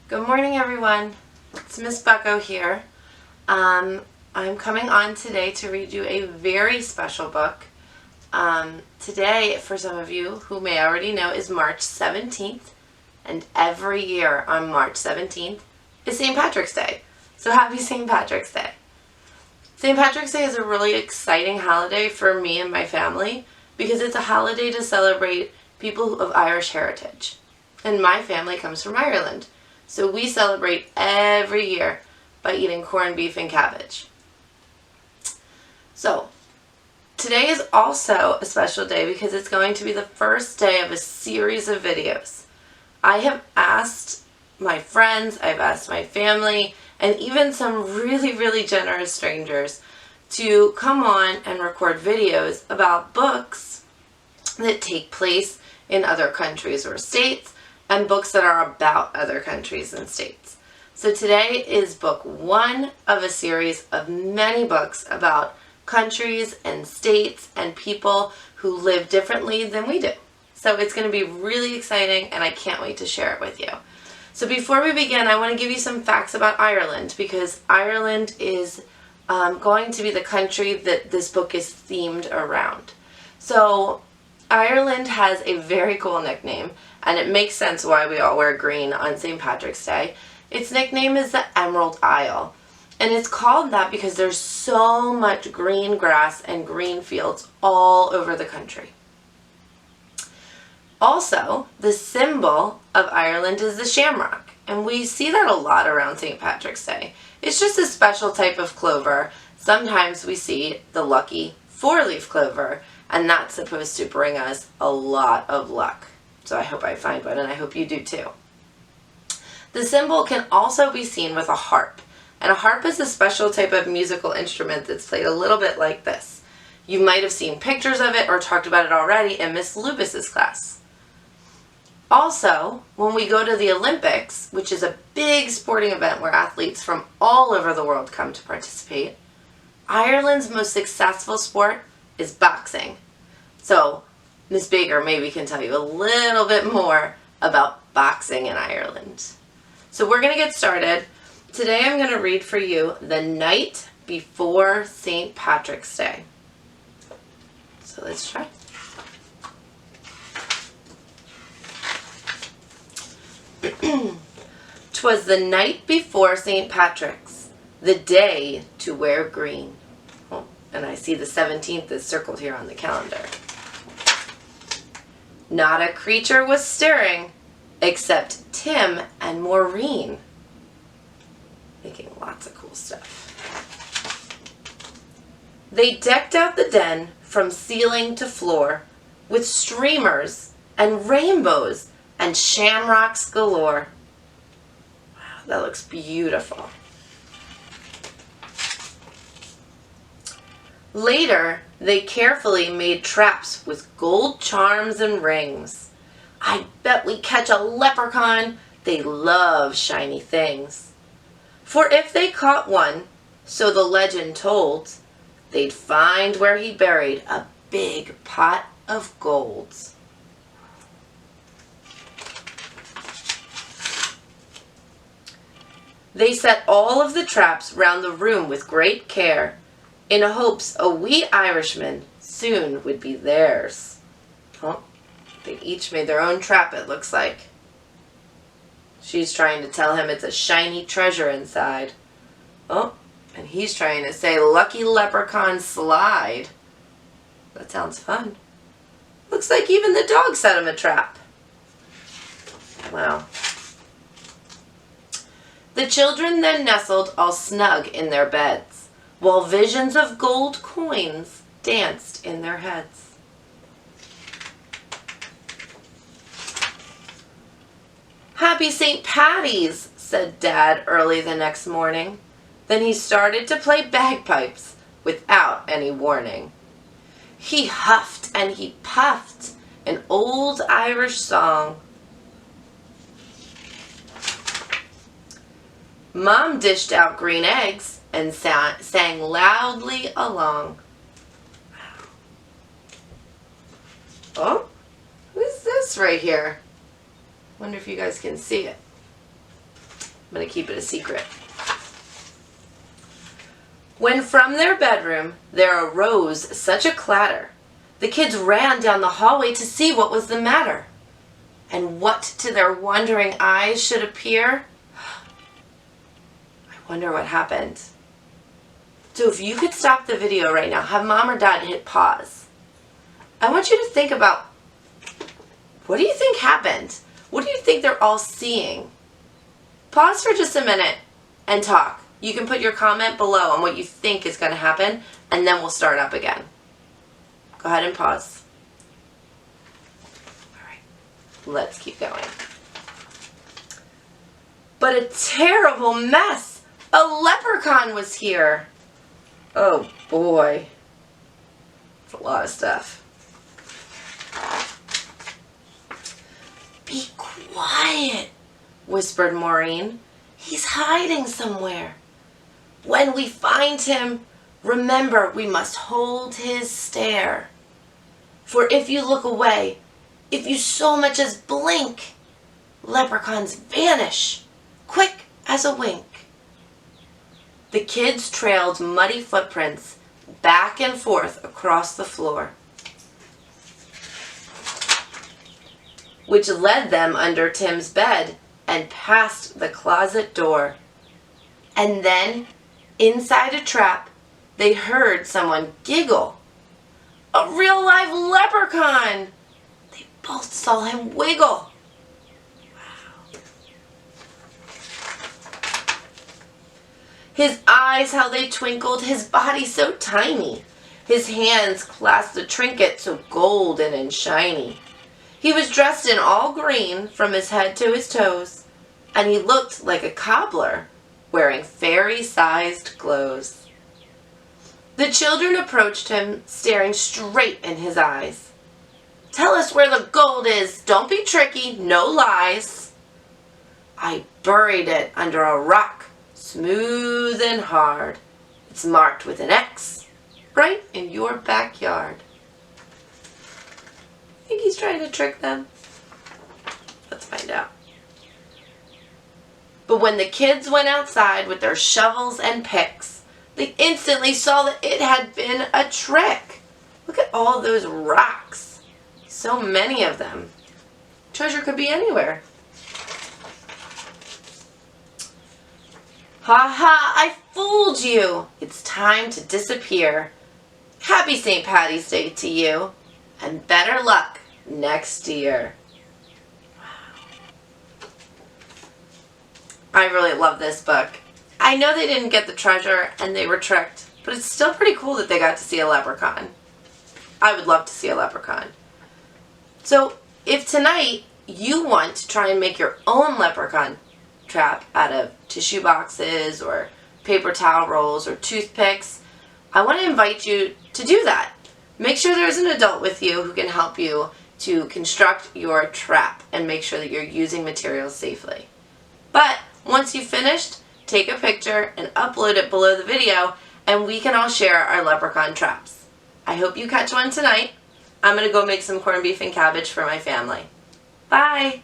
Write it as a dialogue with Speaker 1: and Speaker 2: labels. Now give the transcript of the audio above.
Speaker 1: Good morning, everyone. It's Miss Bucko here. I'm coming on today to read you a very special book. Today, for some of you who may already know, is March 17th, and every year on March 17th is St. Patrick's Day. So happy St. Patrick's Day. St. Patrick's Day is a really exciting holiday for me and my family because it's a holiday to celebrate people of Irish heritage. And my family comes from Ireland. So we celebrate every year by eating corned beef and cabbage. So today is also a special day because it's going to be the first day of a series of videos. I have asked my friends, I've asked my family, and even some really generous strangers to come on and record videos about books that take place in other countries or states, and books that are about other countries and states. So today is book one of a series of many books about countries and states and people who live differently than we do. So it's going to be really exciting and I can't wait to share it with you. So before we begin, I want to give you some facts about Ireland because Ireland is going to be the country that this book is themed around. So Ireland has a very cool nickname, and it makes sense why we all wear green on St. Patrick's Day. Its nickname is the Emerald Isle, and it's called that because there's so much green grass and green fields all over the country. Also, the symbol of Ireland is the shamrock, and we see that a lot around St. Patrick's Day. It's just a special type of clover. Sometimes we see the lucky four-leaf clover, and that's supposed to bring us a lot of luck. So I hope I find one, and I hope you do too. The symbol can also be seen with a harp, and a harp is a special type of musical instrument that's played a little bit like this. You might have seen pictures of it or talked about it already in Miss Lubis's class. Also, when we go to the Olympics, which is a big sporting event where athletes from all over the world come to participate, Ireland's most successful sport is boxing. So Miss Baker maybe can tell you a little bit more about boxing in Ireland. So we're going to get started. Today I'm going to read for you The Night Before St. Patrick's Day. So let's try. "'Twas the night before St. Patrick's, the day to wear green." Oh, and I see the 17th is circled here on the calendar. "Not a creature was stirring except Tim and Maureen." Making lots of cool stuff. "They decked out the den from ceiling to floor with streamers and rainbows and shamrocks galore." Wow, that looks beautiful. "Later, they carefully made traps with gold charms and rings. I bet we catch a leprechaun, they love shiny things. For if they caught one, so the legend told, they'd find where he buried a big pot of gold." "They set all of the traps round the room with great care, in hopes a wee Irishman soon would be theirs." Oh, they each made their own trap, it looks like. She's trying to tell him it's a shiny treasure inside. Oh, and he's trying to say, "Lucky leprechaun slide." That sounds fun. Looks like even the dog set him a trap. Wow. "The children then nestled all snug in their beds, while visions of gold coins danced in their heads." "Happy St. Patty's," said Dad early the next morning. Then he started to play bagpipes without any warning. He huffed and he puffed an old Irish song. Mom dished out green eggs and sang loudly along. Oh, who's this right here? Wonder if you guys can see it. I'm going to keep it a secret. When from their bedroom there arose such a clatter, the kids ran down the hallway to see what was the matter. And what to their wondering eyes should appear? I wonder what happened. So if you could stop the video right now, have mom or dad hit pause. I want you to think about, what do you think happened? What do you think they're all seeing? Pause for just a minute and talk. You can put your comment below on what you think is going to happen, and then we'll start up again. Go ahead and pause. All right, let's keep going. But a terrible mess! A leprechaun was here! Oh boy. It's a lot of stuff. Be quiet, whispered Maureen. He's hiding somewhere. When we find him, remember we must hold his stare. For if you look away, if you so much as blink, leprechauns vanish, quick as a wink. The kids trailed muddy footprints back and forth across the floor, which led them under Tim's bed and past the closet door. And then, inside a trap, they heard someone giggle. A real live leprechaun! They both saw him wiggle. Wow. His eyes, how they twinkled, his body so tiny. His hands clasped a trinket so golden and shiny. He was dressed in all green from his head to his toes, and he looked like a cobbler wearing fairy-sized clothes. The children approached him, staring straight in his eyes. Tell us where the gold is. Don't be tricky. No lies. I buried it under a rock, smooth and hard. It's marked with an X, right in your backyard. Think he's trying to trick them? Let's find out. But when the kids went outside with their shovels and picks, they instantly saw that it had been a trick. Look at all those rocks. So many of them. Treasure could be anywhere. Ha ha, I fooled you. It's time to disappear. Happy St. Patty's Day to you. And better luck next year. Wow. I really love this book. I know they didn't get the treasure and they were tricked, but it's still pretty cool that they got to see a leprechaun. I would love to see a leprechaun. So if tonight you want to try and make your own leprechaun trap out of tissue boxes or paper towel rolls or toothpicks, I want to invite you to do that. Make sure there's an adult with you who can help you to construct your trap and make sure that you're using materials safely. But once you've finished, take a picture and upload it below the video and we can all share our leprechaun traps. I hope you catch one tonight. I'm going to go make some corned beef and cabbage for my family. Bye!